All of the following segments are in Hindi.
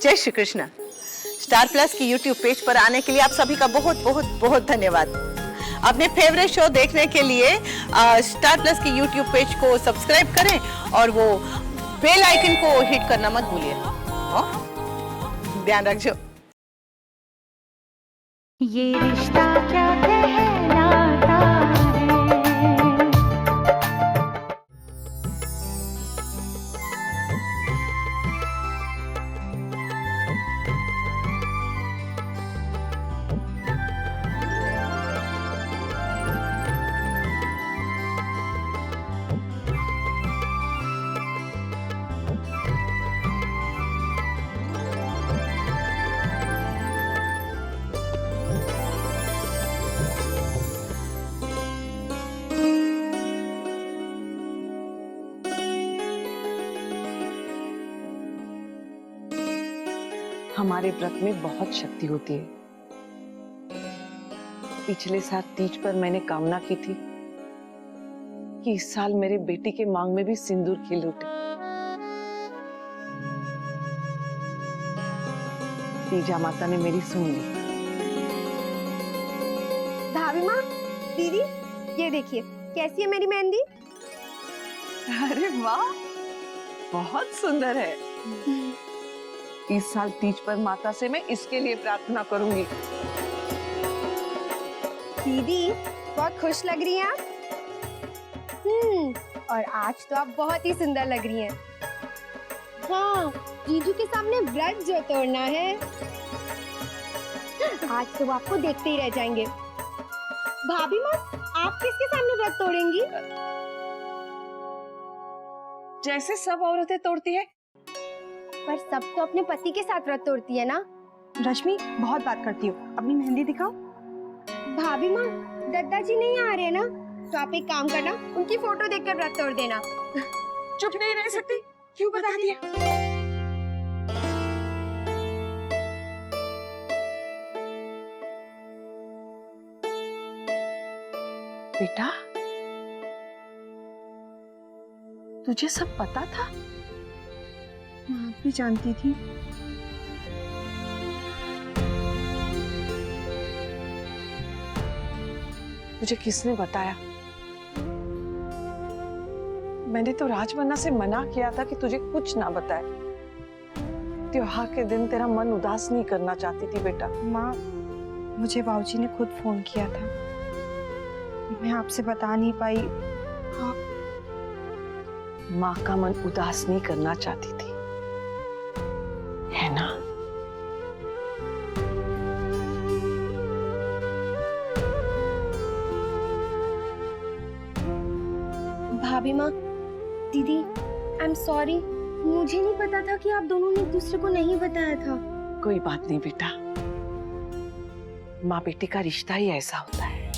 जय श्री कृष्ण। स्टार प्लस की यूट्यूब पेज पर आने के लिए आप सभी का बहुत बहुत बहुत धन्यवाद। अपने फेवरेट शो देखने के लिए स्टार प्लस की यूट्यूब पेज को सब्सक्राइब करें और वो बेल आइकन को हिट करना मत भूलिए। ध्यान रखिए। ये रिश्ता क्या कहलाता है। हमारे व्रत में बहुत शक्ति होती है। पिछले साल तीज पर मैंने कामना की थी कि इस साल मेरे बेटी के मांग में भी सिंदूर खिल उठे। तीजा माता ने मेरी सुन ली। भाभी माँ, दीदी, ये देखिए कैसी है मेरी मेहंदी। अरे वाह, बहुत सुंदर है। इस साल तीज पर माता से मैं इसके लिए प्रार्थना करूंगी। दीदी बहुत खुश लग रही हैं आप। और आज तो आप बहुत ही सुंदर लग रही हैं। हाँ, जीजू के सामने व्रत जो तोड़ना है, आज तो वो आपको देखते ही रह जाएंगे। भाभी माँ, आप किसके सामने व्रत तोड़ेंगी? जैसे सब औरतें तोड़ती है। पर सब तो अपने पति के साथ व्रत तोड़ती है ना। रश्मि बहुत बात करती हो, अपनी मेहंदी दिखाओ। भाभी माँ, दद्दा जी नहीं आ रहे ना, तो आप एक काम करना, उनकी फोटो देखकर व्रत तोड़ देना। चुप नहीं रह सकती, क्यों बता दिया? बेटा, तुझे सब पता था? माँ भी जानती थी। मुझे किसने बताया? मैंने तो राजमन्ना से मना किया था कि तुझे कुछ ना बताए। त्योहार के दिन तेरा मन उदास नहीं करना चाहती थी बेटा। माँ, मुझे बाबूजी ने खुद फोन किया था, मैं आपसे बता नहीं पाई। माँ का मन उदास नहीं करना चाहती थी, है ना? भाभी माँ, दीदी, आई एम सॉरी, मुझे नहीं पता था कि आप दोनों ने एक दूसरे को नहीं बताया था। कोई बात नहीं बेटा, माँ बेटी का रिश्ता ही ऐसा होता है।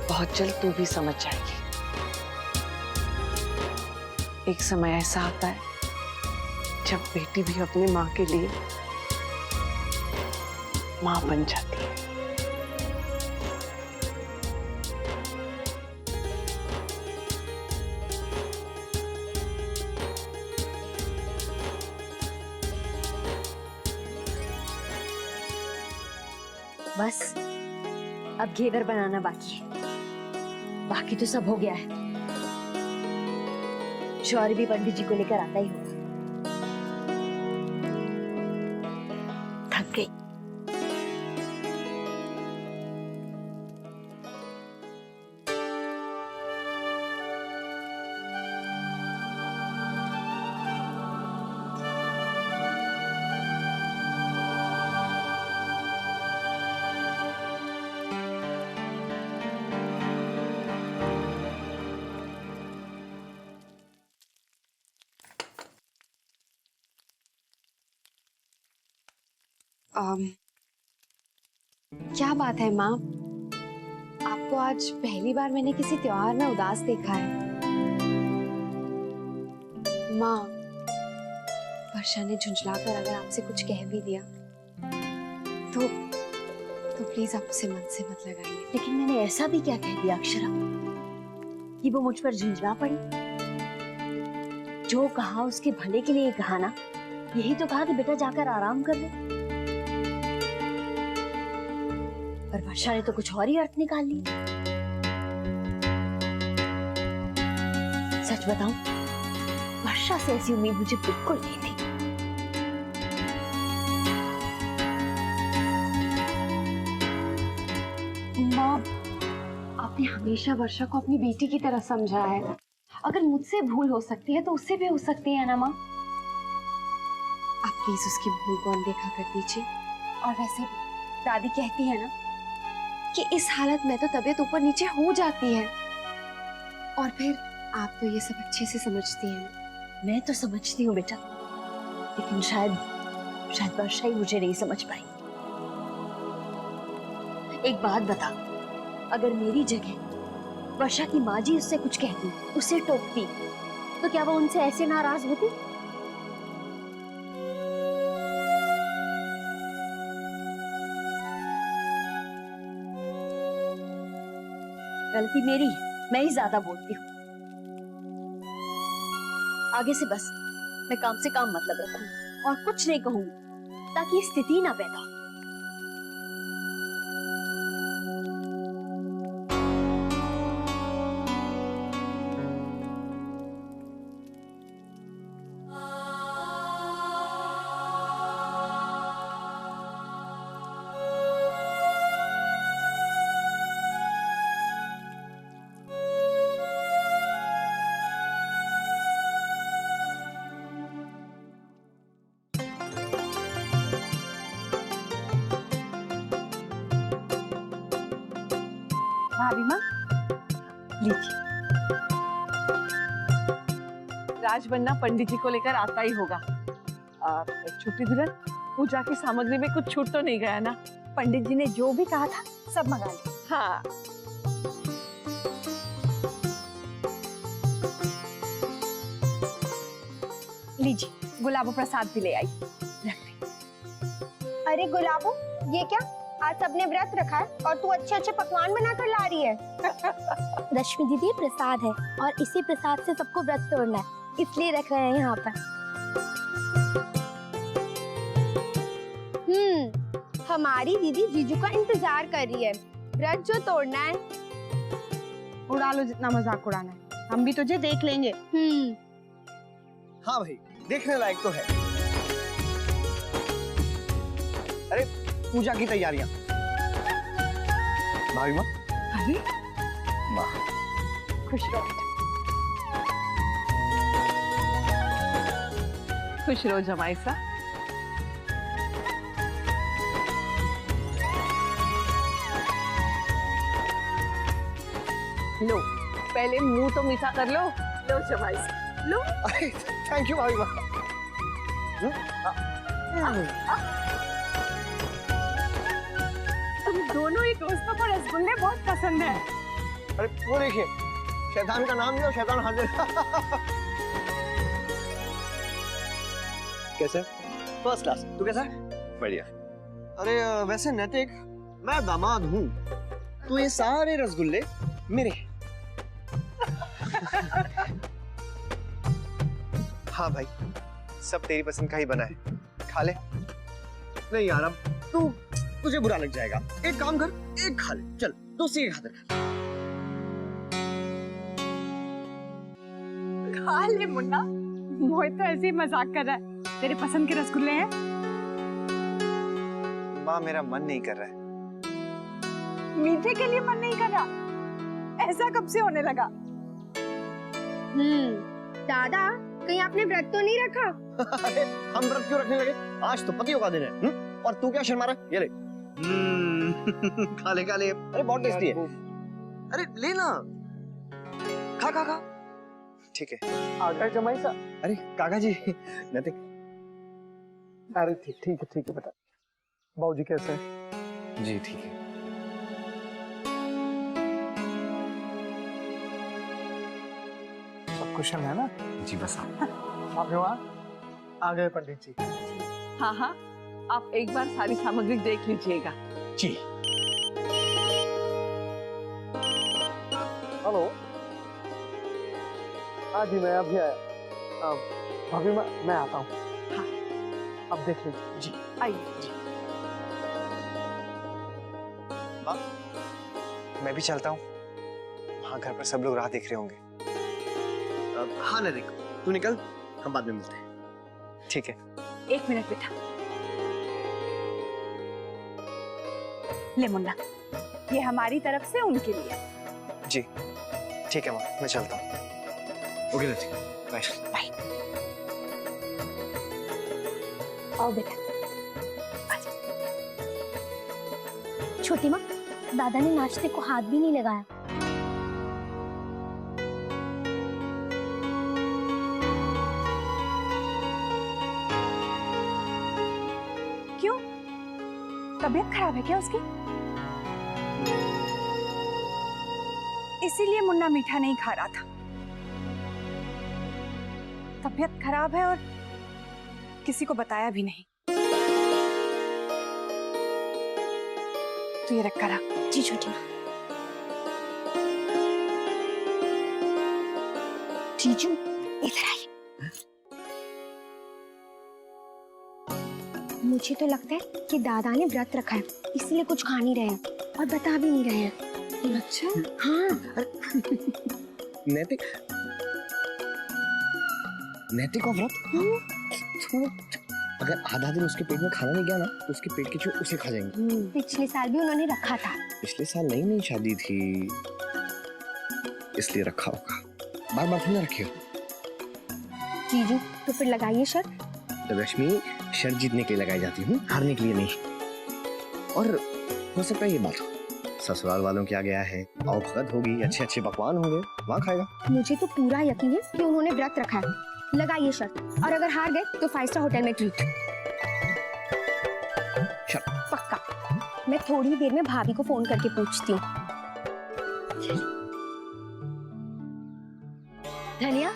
बहुत जल्द तू भी समझ जाएगी। एक समय ऐसा आता है जब बेटी भी अपनी माँ के लिए माँ बन जाती है। बस अब घेवर बनाना बाकी है, बाकी तो सब हो गया है। शौर्य भी पंडित जी को लेकर आता ही होगा। थक गई। क्या बात है माँ, आपको आज पहली बार मैंने किसी त्योहार में उदास देखा है। माँ, वर्षा ने झुंझलाकर अगर आपसे कुछ कह भी दिया तो प्लीज आप उसे मन से मत लगाइए। लेकिन मैंने ऐसा भी क्या कह दिया अक्षरा कि वो मुझ पर झुंझला पड़ी? जो कहा उसके भले के लिए कहा ना, यही तो कहा कि बेटा जाकर आराम कर ले। पर वर्षा ने तो कुछ और ही अर्थ निकाल लिया। सच बताऊं, वर्षा से ऐसी उम्मीद मुझे बिल्कुल नहीं थी। माँ, आपने हमेशा वर्षा को अपनी बेटी की तरह समझा है। अगर मुझसे भूल हो सकती है तो उससे भी हो सकती है ना माँ। आप प्लीज उसकी भूल को अनदेखा कर दीजिए। और वैसे भी दादी कहती है ना कि इस हालत में तो तबीयत ऊपर नीचे हो जाती है। और फिर आप तो ये सब अच्छे से समझती हैं ना। मैं तो समझती हूँ बेटा, लेकिन शायद वर्षा ही मुझे नहीं समझ पाई। एक बात बता, अगर मेरी जगह वर्षा की माँ जी उससे कुछ कहती, उसे टोकती, तो क्या वो उनसे ऐसे नाराज होती? गलती मेरी है, मैं ही ज्यादा बोलती हूँ। आगे से बस मैं काम से काम मतलब रखूंगी और कुछ नहीं कहूंगी, ताकि स्थिति ना पैदा हो। भाभी माँ, लीजिए। राज बन्ना पंडित जी को लेकर आता ही होगा। छोटी दुल्हन, पूजा की सामग्री में कुछ छूट तो नहीं गया ना? पंडित जी ने जो भी कहा था सब मंगा लिया। हाँ। लीजिए, गुलाबो प्रसाद भी ले आई। अरे गुलाबो, ये क्या? आज सबने व्रत रखा है और तू अच्छे अच्छे पकवान बनाकर ला रही है। रश्मि दीदी, प्रसाद है और इसी प्रसाद से सबको व्रत तोड़ना है, इसलिए रख रहे हैं यहाँ पर। हमारी दीदी जीजू का इंतजार कर रही है, व्रत जो तोड़ना है। उड़ा लो जितना मजाक उड़ाना है, हम भी तुझे देख लेंगे। हाँ भाई, देखने लायक तो है। अरे पूजा की तैयारियां। भाभी माँ। अरे माँ, खुश रहो। खुश रहो जमाई सा। लो, पहले मुंह तो मीठा कर लो। लो जमाई सा, लो। अरे थैंक यू भाभी माँ। तुम दोनों ही दोस्तों को रसगुल्ले बहुत पसंद है। अरे वो देखिए, शैतान का नाम लिया, शैतान हाजिर। कैसे? First class. तू कैसा है? बढ़िया। अरे वैसे नैतिक, मैं दामाद हूँ, तो ये सारे रसगुल्ले मेरे। हाँ भाई, सब तेरी पसंद का ही बना है, खा ले। नहीं यार, अब तुझे बुरा लग जाएगा। एक काम कर, एक खा ले, चल दोस्ती के खातिर। खा ले मुन्ना, मोहित तो ऐसे ही मजाक कर रहा है। तेरे पसंद के रसगुल्ले हैं। माँ, मेरा मन नहीं कर रहा है। मीठे के लिए मन नहीं कर रहा? ऐसा कब से होने लगा? दादा, कहीं आपने व्रत तो नहीं रखा? अरे हम व्रत क्यों रखने लगे? आज तो पतियों का दिन है। और तू क्या शर्मा रहा है? ये ले। खा ले खा ले। अरे बहुत टेस्टी है। अरे ले ना, खा खा खा। ठीक है। आ गए जमाई सा। अरे काका जी, नैतिक। अरे ठीक है बेटा। बाबूजी कैसे हैं? जी ठीक है। सब कुशल है ना? जी बस आप वहाँ आ गए पंडित जी। हाँ हाँ, आप एक बार सारी सामग्री देख लीजिएगा। जी। हेलो। हाँ जी, मैं अभी आया। भाभी मैं आता हूँ। हाँ। अब देख लीजिए। जी आइए। मैं भी चलता हूँ, वहाँ घर पर सब लोग राह देख रहे होंगे। हाँ नैतिक, तू निकल, हम बाद में मिलते हैं। ठीक है। 1 मिनट बेटा। ले मुन्ना, ये हमारी तरफ से उनके लिए। जी ठीक है माँ, मैं चलता हूँ। ओके नैतिक, बाय। आओ बेटा। छोटी माँ, दादा ने नाश्ते को हाथ भी नहीं लगाया। क्यों? तबीयत खराब है क्या उसकी? इसीलिए मुन्ना मीठा नहीं खा रहा था। तबीयत खराब है और किसी को बताया भी नहीं। तू ये रख करा। जी छोटी माँ। जीजू इधर आइए। मुझे तो लगता है कि दादा ने व्रत रखा है, इसलिए कुछ खा नहीं रहे हैं और बता भी नहीं रहे हैं। अच्छा। हाँ। नैतिक नैतिक और व्रत? थोड़ा अगर आधा दिन उसके पेट में खाना नहीं गया ना तो उसके पेट के चूहे उसे खा जाएंगे। पिछले साल भी उन्होंने रखा था। पिछले साल नई नई शादी थी इसलिए रखा होगा, बार बार थोड़ी रखियो। जीजू तो फिर लगाइए शर्त। तो रश्मि, शर्त जीतने के लिए लगाई जाती हूँ, हारने के लिए नहीं। और हो सकता है ये बात ससुराल वालों के आगे आया है, आओ भगत होगी, अच्छे अच्छे पकवान होंगे, वहाँ खाएगा। मुझे तो पूरा यकीन है कि उन्होंने व्रत रखा है। लगाइए शर्त, और अगर हार गए तो 5 स्टार होटल में ट्रीट। शर्त पक्का। मैं थोड़ी देर में भाभी को फोन करके पूछती हूँ। धनिया,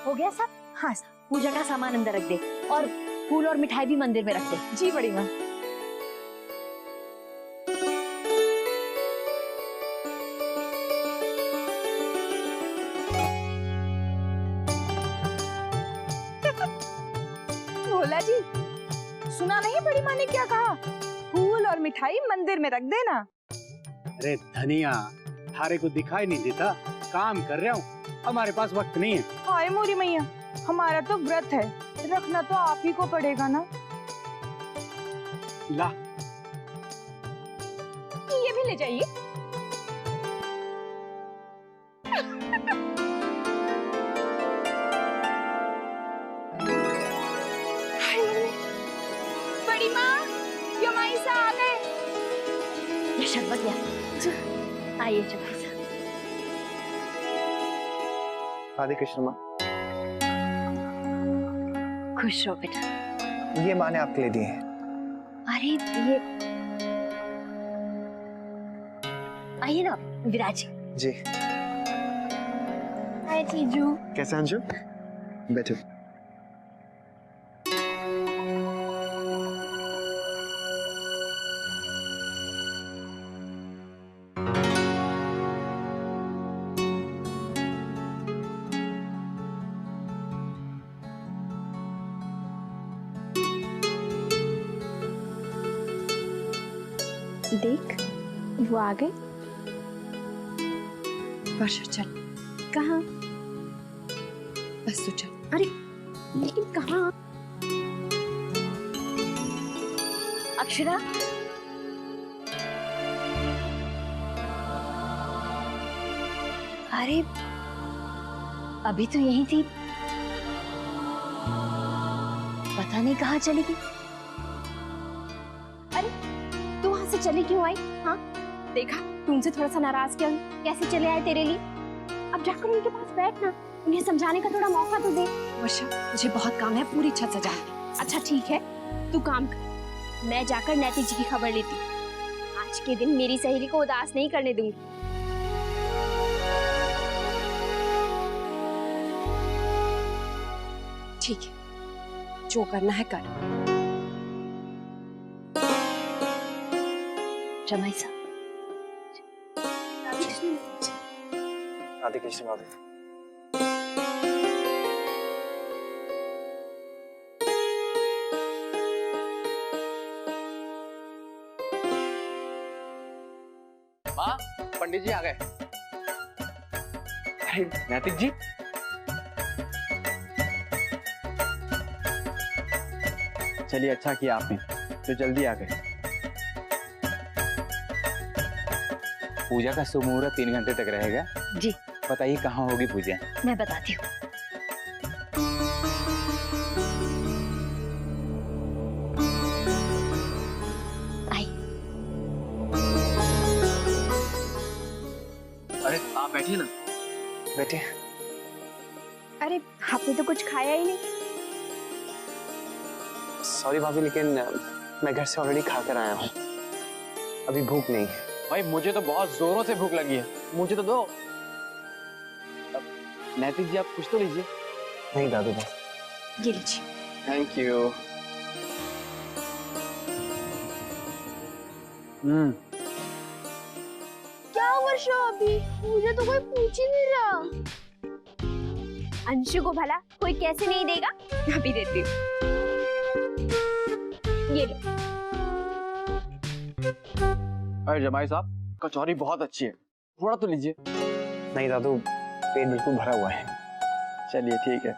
हो गया सब? हाँ। पूजा का सामान अंदर रख दे और फूल और मिठाई भी मंदिर में रख दे। जी बड़ी माँ। भोला जी, सुना नहीं बड़ी माँ ने क्या कहा? फूल और मिठाई मंदिर में रख देना। अरे धनिया, थारे को दिखाई नहीं देता, काम कर रहा हूँ, हमारे पास वक्त नहीं है। हाय मोरी मैया, हमारा तो व्रत है, रखना तो आप ही को पड़ेगा ना। ला, ये भी ले जाइए। बड़ी माँ, यमाई सा आ गए। ये शरबत लिया। आइए जमाई साहब। राधे कृष्ण माँ। खुश रहो बेटा। ये माँ ने आपके लिए दिए हैं। अरे ये आइए ना विराज जी। हाय जीजू। कैसे अंशु? बैठो। देख, वो आ गए। वर्षा चल। कहाँ? बस तू चल। अरे लेकिन कहाँ? अक्षरा, अरे अभी तो यही थी, पता नहीं कहाँ चली गई। अरे तू वहां से चली क्यों आई? हाँ देखा, तुमसे थोड़ा सा नाराज क्यों? कैसे चले आए तेरे लिए? अब जाकर उनके पास बैठ ना, उन्हें समझाने का थोड़ा मौका तो दे। वर्षा, मुझे बहुत काम है, पूरी छत सजा। अच्छा ठीक है, तू काम कर, मैं जाकर नैतिक जी की खबर लेती हूँ। आज के दिन मेरी सहेली को उदास नहीं करने दूंगी। ठीक है, जो करना है कर। रमाई साहब। राधे कृष्ण भाभी। माँ, पंडित जी आ गए। अरे नैतिक जी, चलिए अच्छा किया आपने तो जल्दी आ गए। पूजा का शुभ मुहूर्त 3 घंटे तक रहेगा। जी बताइए कहाँ होगी पूजा? मैं बताती हूँ। आई। अरे आप बैठिए ना। बैठिए। अरे आपने तो कुछ खाया ही नहीं। सॉरी भाभी, लेकिन मैं घर से ऑलरेडी खा कर आया हूँ, अभी भूख नहीं है। भाई मुझे तो बहुत जोरों से भूख लगी है, मुझे तो दो। नैतिक जी आप कुछ तो लीजिए। नहीं दादू बस। ये लीजिए। Thank you. क्या वर्षा अभी? मुझे तो कोई पूछ ही नहीं रहा। अंशु को भला कोई कैसे नहीं देगा? अभी देती हूँ। ये लो। अरे जमाई साहब, कचौरी बहुत अच्छी है, थोड़ा तो लीजिए। नहीं दादू, पेट बिल्कुल भरा हुआ है। चलिए ठीक है।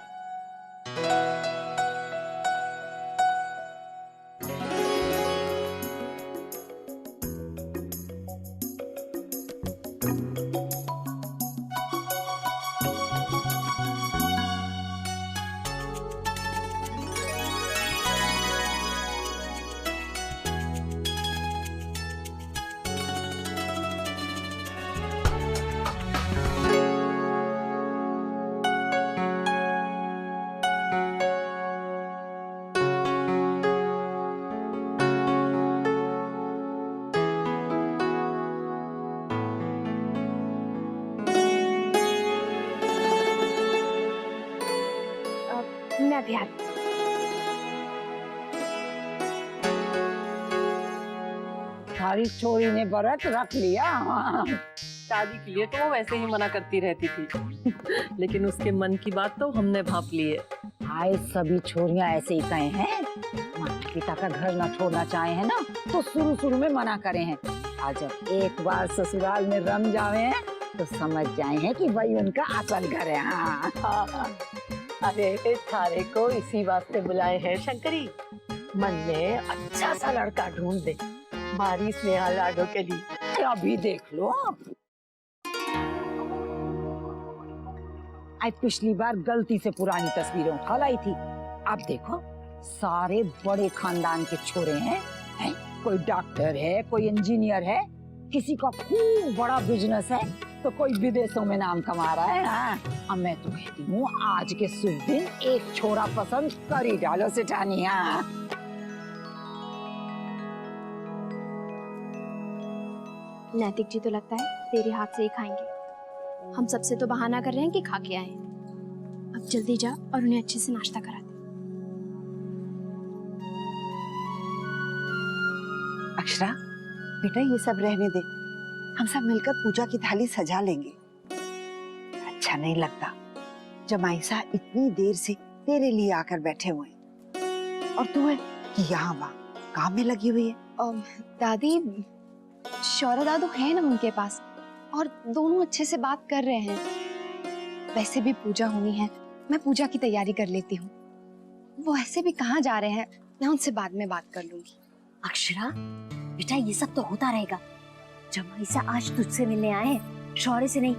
मैं भी आती। सारी चोरी ने व्रत रख लिया। शादी के लिए तो वो वैसे ही मना करती रहती थी लेकिन उसके मन की बात तो हमने भांप ली है। आए सभी छोरियां ऐसे ही कहे हैं, माता पिता का घर ना छोड़ना चाहे हैं ना तो शुरू शुरू में मना करे हैं, आज जब एक बार ससुराल में रम जावे हैं तो समझ जाए हैं कि वही उनका असल घर है। हाँ। अरे थारे को इसी वास्ते बुलाए हैं शंकरी, मन में अच्छा सा लड़का ढूंढ दे हमारी स्नेहा लाडो के लिए। अभी देख लो आप। आज पिछली बार गलती से पुरानी तस्वीरें उठा लाई थी, अब देखो सारे बड़े खानदान के छोरे हैं, कोई डॉक्टर है, कोई इंजीनियर है, किसी का खूब बड़ा बिजनेस है तो कोई विदेशों में नाम कमा रहा है। हाँ। अब मैं तो कहती हूँ आज के शुभ दिन एक छोरा पसंद कर ही डालो सेठानी। हाँ। नैतिक जी तो लगता है तेरे हाथ से ही खाएंगे। हम सबसे तो बहाना कर रहे हैं कि खा के आए। अब जल्दी जा और उन्हें अच्छे से नाश्ता करा दे। अक्षरा बेटा, ये सब रहने दे, हम सब मिलकर पूजा की थाली सजा लेंगे। अच्छा नहीं लगता जमाई सा इतनी देर से तेरे लिए आकर बैठे हुए हैं और तू है कि यहाँ वहाँ काम में लगी हुई है। दादी, शौर्य दादू है ना उनके पास और दोनों अच्छे से बात कर रहे हैं। वैसे भी पूजा होनी है, मैं पूजा की तैयारी कर लेती हूँ। वो ऐसे भी कहाँ जा रहे हैं, मैं उनसे बाद में बात कर लूंगी। अक्षरा बेटा, ये सब तो होता रहेगा। जमाई सा आज तुझसे मिलने आए हैं, शौर्य से नहीं।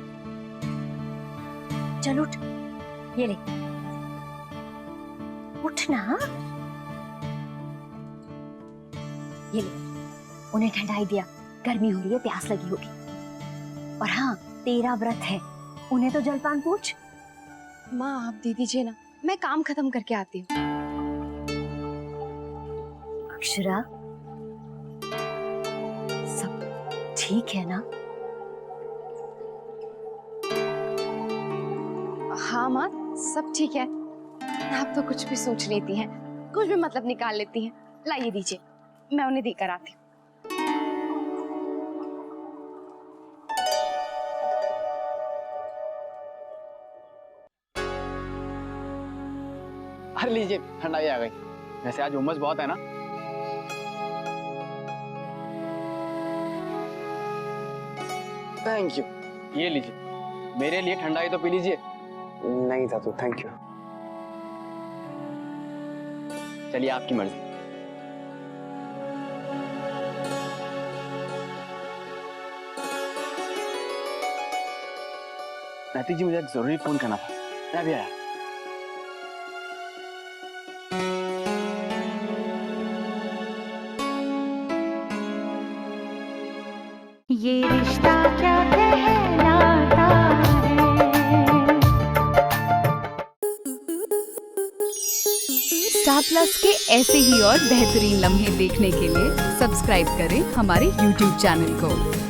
चल उठ, ये ले, उठ ना। ये ले, उन्हें ठंडाई दिया, गर्मी हो रही है, प्यास लगी होगी। और हाँ, तेरा व्रत है, उन्हें तो जलपान पूछ। माँ आप दे दीजिए ना, मैं काम खत्म करके आती हूँ। अक्षरा, सब ठीक है ना? हाँ माँ, सब ठीक है। आप तो कुछ भी सोच लेती हैं, कुछ भी मतलब निकाल लेती हैं। लाइए दीजिए, मैं उन्हें देकर आती हूँ। अरे लीजिए, ठंडाई आ गई। वैसे आज उमस बहुत है ना। Thank you. ये लीजिए, मेरे लिए ठंडाई तो पी लीजिए। नहीं दादू, थैंक यू। चलिए, आपकी मर्जी। नैतिक जी, मुझे एक जरूरी फोन करना था, मैं अभी आया। ये रिश्ता क्या कहलाता है। स्टार प्लस के ऐसे ही और बेहतरीन लम्हे देखने के लिए सब्सक्राइब करें हमारे YouTube चैनल को।